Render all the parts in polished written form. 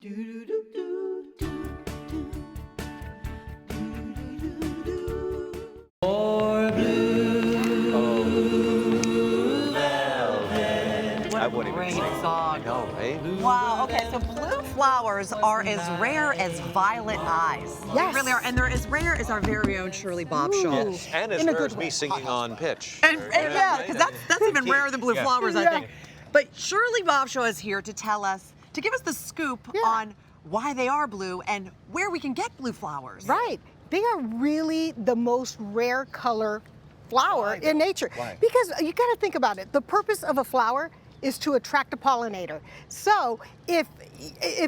Or blue velvet. What a great song. No, right? Wow, okay, so blue flowers are as rare as violet eyes. Yes. They really are, and they're as rare as our very own Shirley Bovshow. Yes, and as In a rare good as me way. singing on pitch. And yeah, because that's even rarer than blue Yeah. flowers, I Yeah. think. But Shirley Bovshow is here to tell us, to give us the scoop on why they are blue and where we can get blue flowers. Right. They are really the most rare color flower in nature. Why? Because you got to think about it. The purpose of a flower is to attract a pollinator. So if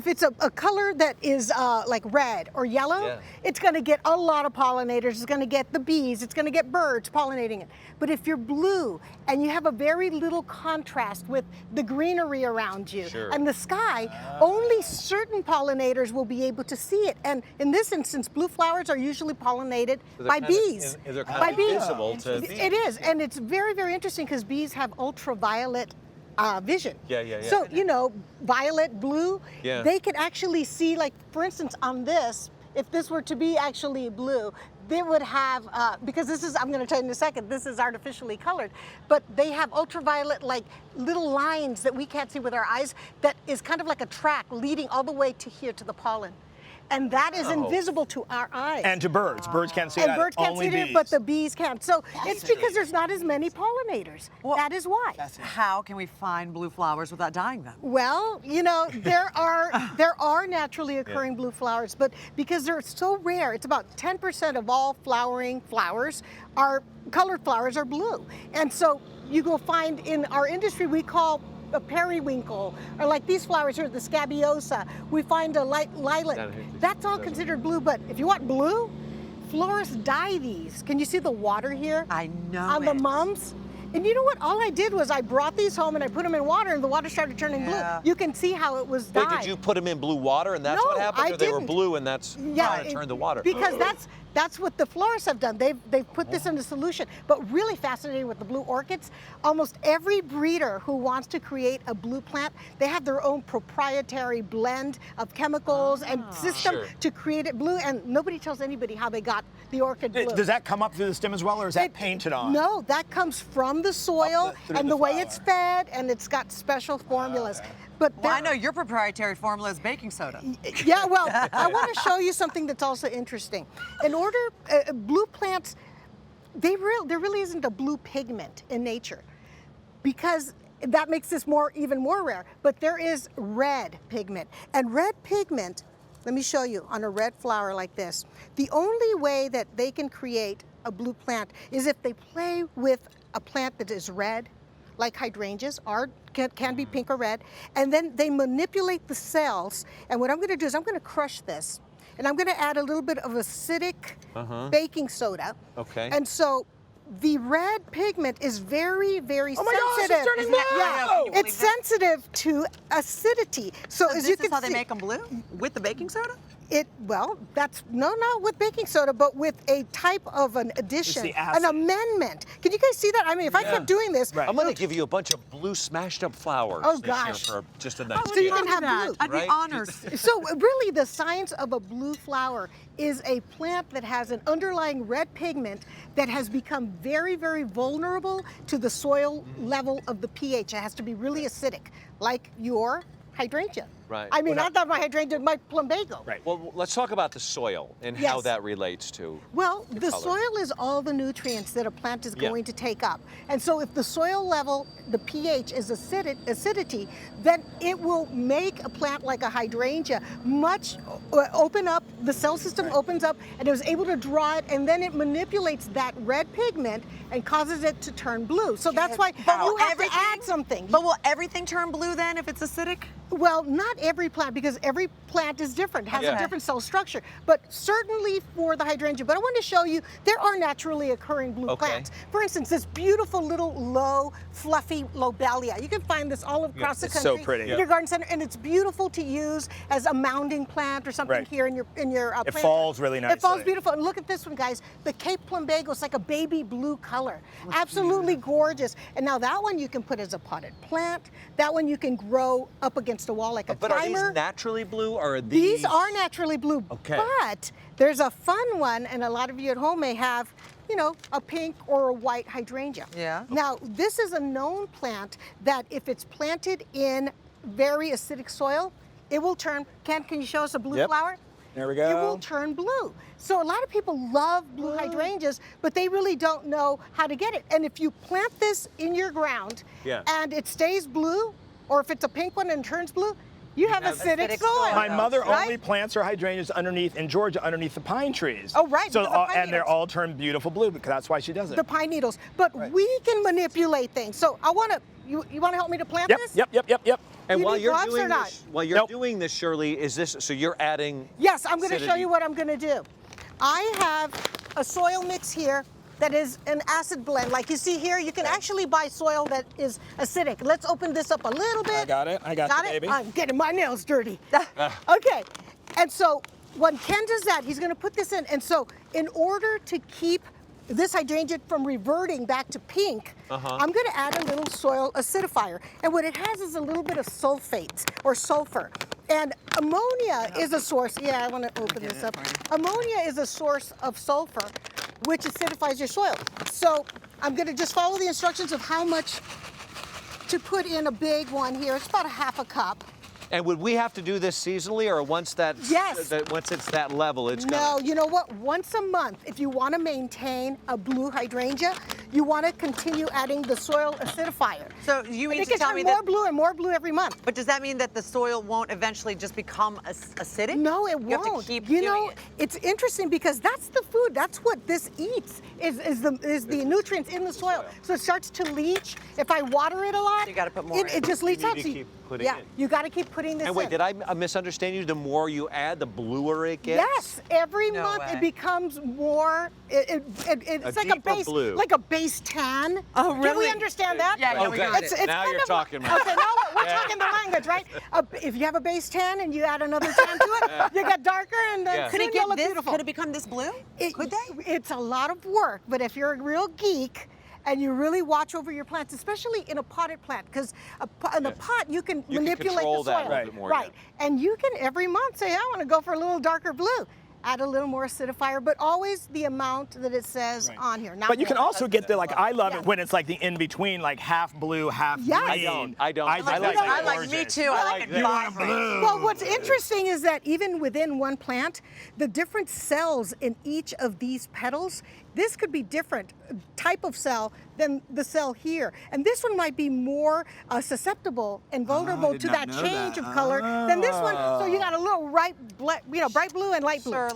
it's a color that is like red or yellow, it's going to get a lot of pollinators. It's going to get the bees. It's going to get birds pollinating it. But if you're blue and you have a very little contrast with the greenery around you and the sky, only certain pollinators will be able to see it. And in this instance, blue flowers are usually pollinated by bees. They're kind By of bees. invisible to bees. It is, and it's very, very interesting because bees have ultraviolet vision. Yeah. So, you know, violet, blue, Yeah. they can actually see, like, for instance, on this, if this were to be actually blue, they would have, because this is, I'm going to tell you in a second, this is artificially colored, but they have ultraviolet, like, little lines that we can't see with our eyes that is kind of like a track leading all the way to here to the pollen. And that is invisible to our eyes. And to birds. Birds can't see And that. birds can't Only see it, bees. but the bees can't. So it's because there's not as many pollinators. Well, that is why. How can we find blue flowers without dyeing them? Well, you know, there are naturally occurring blue flowers, but because they're so rare, it's about 10% of all flowering flowers are colored flowers are blue. And so you go find in our industry, we call a periwinkle, or like these flowers here, the scabiosa. We find a light lilac. That's all considered blue, but if you want blue, florists dye these. Can you see the water here? I know On the mums? And you know what? All I did was I brought these home and I put them in water and the water started turning blue. You can see how it was dyed. Wait, did you put them in blue water and that's No, what happened? I Or they were didn't. blue and that's how it turned the water? Because that's what the florists have done. They've put this in a solution. But really fascinating with the blue orchids, almost every breeder who wants to create a blue plant, they have their own proprietary blend of chemicals and system to create it blue, and nobody tells anybody how they got the orchid blue. Does that come up through the stem as well, or is that painted on? No, that comes from the soil through and the the way flower. it's fed, and it's got special formulas. But Well, I know your proprietary formula is baking soda. yeah, well, I want to show you something that's also interesting. In order, blue plants, there really isn't a blue pigment in nature, because that makes this even more rare. But there is red pigment, and red pigment, let me show you on a red flower like this. The only way that they can create a blue plant is if they play with a plant that is red, like hydrangeas can be pink or red, and then they manipulate the cells. And what I'm going to do is I'm going to crush this, and I'm going to add a little bit of acidic baking soda. Okay. And so the red pigment is very, very Oh my gosh, sensitive. it's turning blue! Yeah, Can you believe it's that? sensitive to acidity. So as This you is can how see, they make them blue? With the baking soda? well, that's not with baking soda, but with a type of an addition, the an acid. amendment. Can you guys see that? I mean, if I kept doing this, Right. I'm going to give you a bunch of blue smashed up flowers Oh, this year gosh. for just a nice so you gift. can have blue. I'd Right? be honored. So really the science of a blue flower is a plant that has an underlying red pigment that has become very, very vulnerable to the soil level of the pH. It has to be really acidic, like your hydrangea. Right. I mean, not that my hydrangea, my plumbago. Right. Well, let's talk about the soil and how Yes. that relates to. Well, the color. soil is all the nutrients that a plant is Yeah. going to take up. And so if the soil level, the pH is acidity, then it will make a plant like a hydrangea open up, the cell system opens up, and it was able to draw it, and then it manipulates that red pigment and causes it to turn blue. So that's why you have to add something. But will everything turn blue then if it's acidic? Well, not every plant, because every plant is different, has a different cell structure, but certainly for the hydrangea. But I want to show you, there are naturally occurring blue plants. For instance, this beautiful little low, fluffy lobelia. You can find this all across the it's country. so pretty. In your garden center, and it's beautiful to use as a mounding plant or something Right. here in your It plant. falls really It falls nicely. beautiful. And look at this one, guys. The Cape Plumbago. It's like like a baby blue color. Absolutely gorgeous. And now that one you can put as a potted plant. That one you can grow up against a wall like a But are climber. these naturally blue or are these? These are naturally blue, Okay. but there's a fun one, and a lot of you at home may have, you know, a pink or a white hydrangea. Yeah. Now, this is a known plant that if it's planted in very acidic soil, it will turn, can you show us a blue Yep. flower? There we It will go. turn blue. So a lot of people love blue hydrangeas, but they really don't know how to get it. And if you plant this in your ground Yeah. and it stays blue, or if it's a pink one and turns blue, you have acidic acidic soil. soil. My mother Right? only plants her hydrangeas underneath in Georgia, underneath the pine trees. Oh, right, So because of the pine and they're needles. all turned beautiful blue because that's why she does it. The pine needles. But we can manipulate things. So I want to, you want to help me to plant Yep, this? yep. You And while need you're gloves or doing not? this, while you're Nope. doing this, Shirley, is this so you're adding? Yes, I'm going to show acidity. you what I'm going to do. I have a soil mix here that is an acid blend. Like you see here, you can actually buy soil that is acidic. Let's open this up a little bit. I got it. I got Got you, it? baby. I'm getting my nails dirty. Okay. And so when Ken does that, he's going to put this in. And so in order to keep this hydrangea from reverting back to pink, I'm going to add a little soil acidifier. And what it has is a little bit of sulfate or sulfur. And ammonia is a source. Yeah, I want to open this up. Ammonia is a source of sulfur, which acidifies your soil. So I'm going to just follow the instructions of how much to put in a big one here. It's about a half a cup. And would we have to do this seasonally, or once that's Yes. once it's that level, it's No, gonna? you know what? Once a month, if you want to maintain a blue hydrangea, you want to continue adding the soil acidifier. So you And mean it to can tell turn me more that, blue and more blue every month. but does that mean that the soil won't eventually just become acidic? No, it You have won't. to keep You doing know, it. it's interesting because that's the food. That's what this eats. Is the nutrients in the soil. So it starts to leach. If I water it a lot, So you gotta put more in. it just leaches You out. need So to keep putting yeah, in. you got to keep putting this And wait, in. did I misunderstand you? The more you add, the bluer it gets? Yes, every No month way. it becomes more. It's like a deeper base, blue. like a base tan. Oh, Can we really? understand that? Yeah, yeah, we Okay. got it. Now kind you're of talking, like, man. okay, now we're Yeah. talking the language, right? If you have a base tan and you add another tan to it, you get darker, and then Yeah. Could soon it you'll get look this? beautiful. Could it become this blue? Could they? It's a lot of work, but if you're a real geek and you really watch over your plants, especially in a potted plant, because in the pot you can You can manipulate control the that soil. a little bit more, right. And you can every month say, I want to go for a little darker blue. Add a little more acidifier, but always the amount that it says Right. on here. Not But you can more. also get the, like, I love Yeah. it when it's like the in between, like half blue, half Yes. green. I don't. I I like like it. I like me Gorgeous. too. I like it that. You want a vibrant. blue. Well, what's interesting is that even within one plant, the different cells in each of these petals, this could be different type of cell than the cell here. And this one might be more susceptible and vulnerable did to not that know change that. of color than this one. So you got a little bright blue and light blue. Shirley.